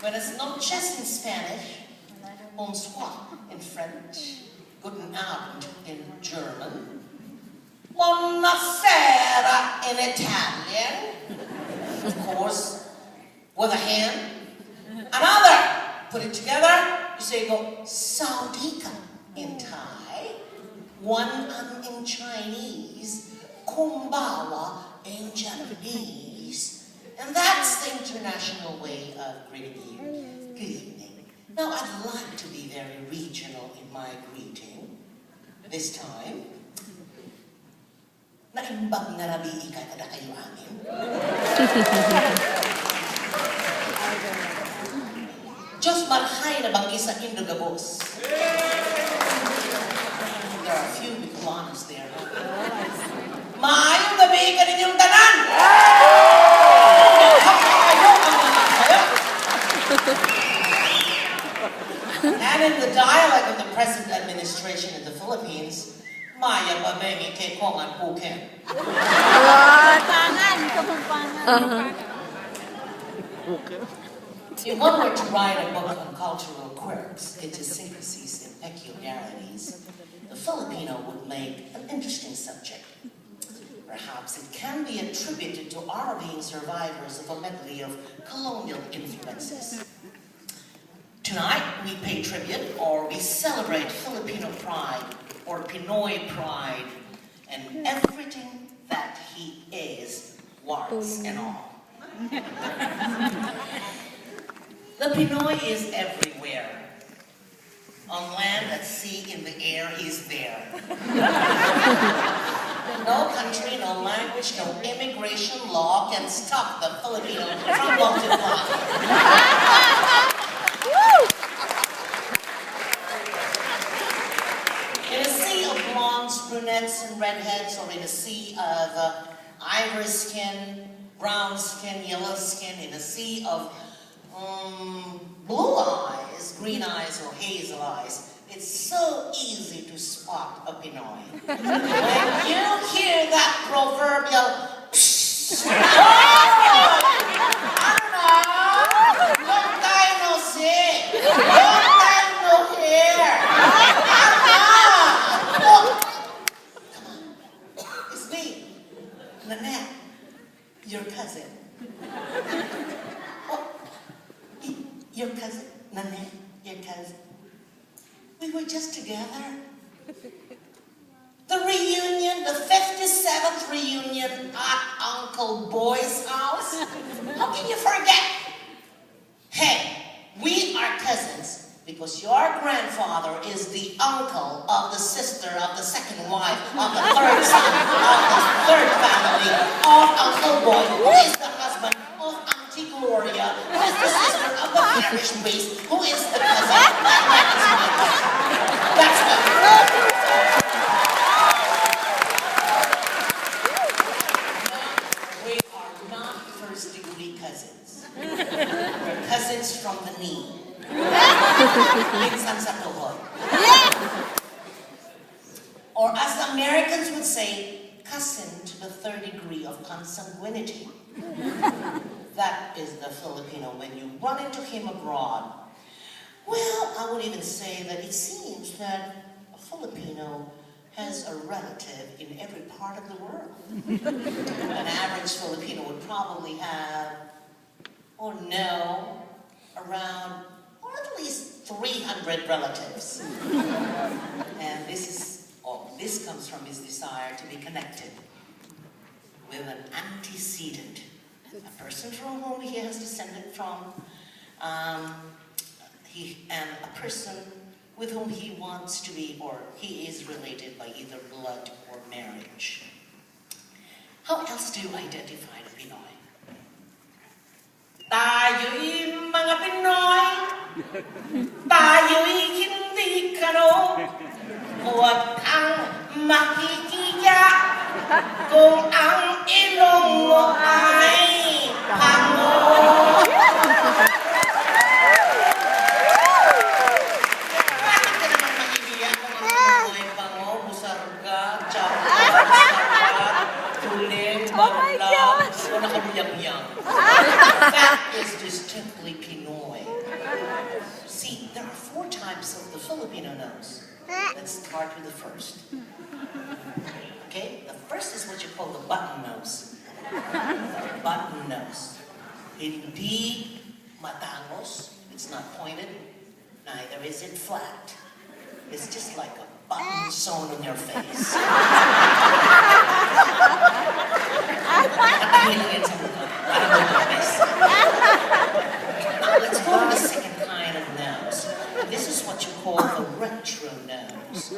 Buenas noches in Spanish, bonsoir in French, guten Abend in German, buonasera in Italian, of course, with a hand. Another, put it together, you say go Saudika in Thai, one in Chinese, Kumbawa in Japanese, and that's the international way of greeting you. Good evening. Now I'd like to be very regional in my greeting. This time, naimbag nga rabi ikay kada kayo amin. Diyos marhay na bang isa indogabos. There are a few Bicolaners there. Maayong gabi ka ninyong tanan! And in the dialect of the present administration in the Philippines, Maya ba mengi ke kongan puken. If one were to write a book on cultural quirks, idiosyncrasies, and peculiarities, the Filipino would make an interesting subject. Perhaps it can be attributed to our being survivors of a medley of colonial influences. Tonight, we pay tribute or we celebrate Filipino pride or Pinoy pride and everything that he is, warts and all. The Pinoy is everywhere. On land, at sea, in the air, he's there. No country, no language, no immigration law can stop the Filipino from multiplying. In a sea of blondes, brunettes, and redheads, or in a sea of ivory skin, brown skin, yellow skin, in a sea of blue eyes, green eyes, or hazel eyes, it's so easy to spot a Pinoy. When you hear that proverbial psh, long time no see, long time no hear. Come on, it's me, Nanette, your cousin. Your cousin, Nanette, your cousin. We were just together. The reunion, the 57th reunion at Uncle Boy's house. How can you forget? Hey, we are cousins because your grandfather is the uncle of the sister of the second wife of the third son of the third family of Uncle Boy, who is the husband of Auntie Gloria, who is the sister of the parish priest, who is the cousin, and that is my wife. That's me. We are not first-degree cousins. We're cousins from the knee. Minsan sa tuhod. Or as the Americans would say, cousin to the third degree of consanguinity. That is the Filipino when you run into him abroad. Well, I would even say that it seems that a Filipino has a relative in every part of the world. An average Filipino would probably have, or know, around, or at least 300 relatives. And this comes from his desire to be connected with an antecedent, a person from whom he has descended from, and a person with whom he wants to be, or he is related by either blood or marriage. How else do you identify the Pinoy? Tayo'y mga Pinoy, tayo'y hindi kano, huwag kang makikiya kung ang ilong mo ay pango. Bakit ka naman makikiya kung ang ilong mo ay pango, busarga, tsaka, tuling, barla, o nakabuyang-yang? That is distinctly Pinoy. See, there are 4 types of the Filipino nose. Let's start with the first. Okay? The first is what you call the button nose. Button nose. Hindi matangos. It's not pointed. Neither is it flat. It's just like a button sewn on your face. Now let's go to the second kind of nose. This is what you call the retro nose.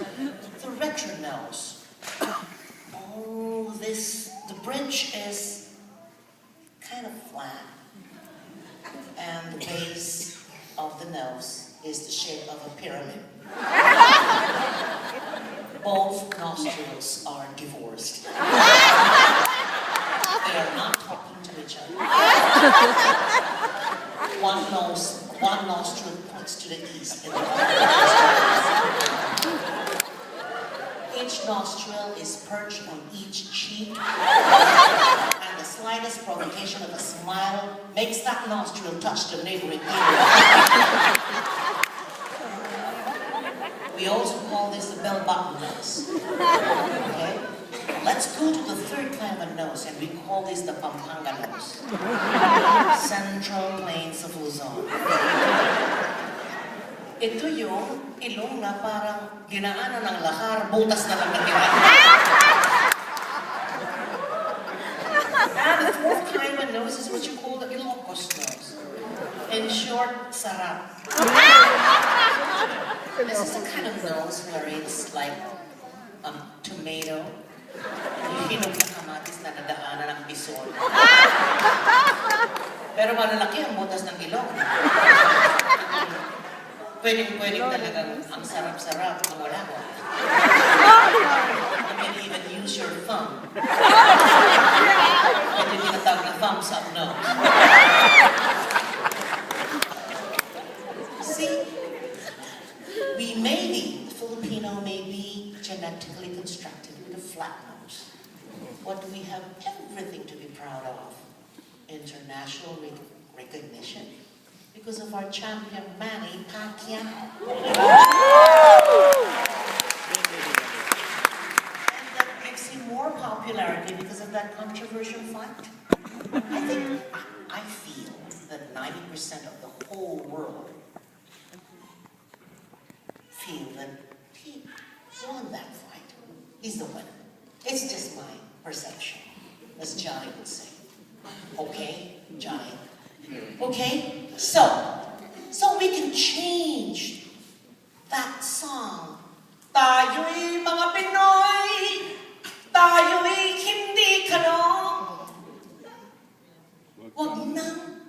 The retro nose. Oh, the bridge is kind of flat. And the base of the nose is the shape of a pyramid. Both nostrils are divorced. They are not talking to each other. One nostril points to the east and the other each nostril is perched on each cheek, and the slightest provocation of a smile makes that nostril touch the neighboring ear. We also call this the bell-bottom nose. Okay? Let's go to the third kind of a nose, and we call this the Pampanga nose. Central Plains of Luzon. Ito yung ilong na parang dinaanan ng lahar, butas na lang natira. And the fourth kind of a nose is what you call the Ilocos nose. In short, sarap. This is the kind of nose where it's like tomato, hinog na kamatis na nadaanan ng bison. Pero malalaki ang butas ng ilong. Pwedeng talagang ang sarap-sarap kung wala mo. You can even use your thumb. Pwede tinatawag na thumbs up nose. See, the Filipino may be genetically constructed with a flat nose. But we have everything to be proud of. International recognition. Because of our champion, Manny Pacquiao. And that makes him more popularity because of that controversial fight. I feel that 90% of the whole world feel that he won that fight. He's the winner. It's just my perception, as Johnny would say. Okay, Johnny? Okay? So we can change that song. Tayo'y mga Pinoy, tayo'y hindi kano. Wag nang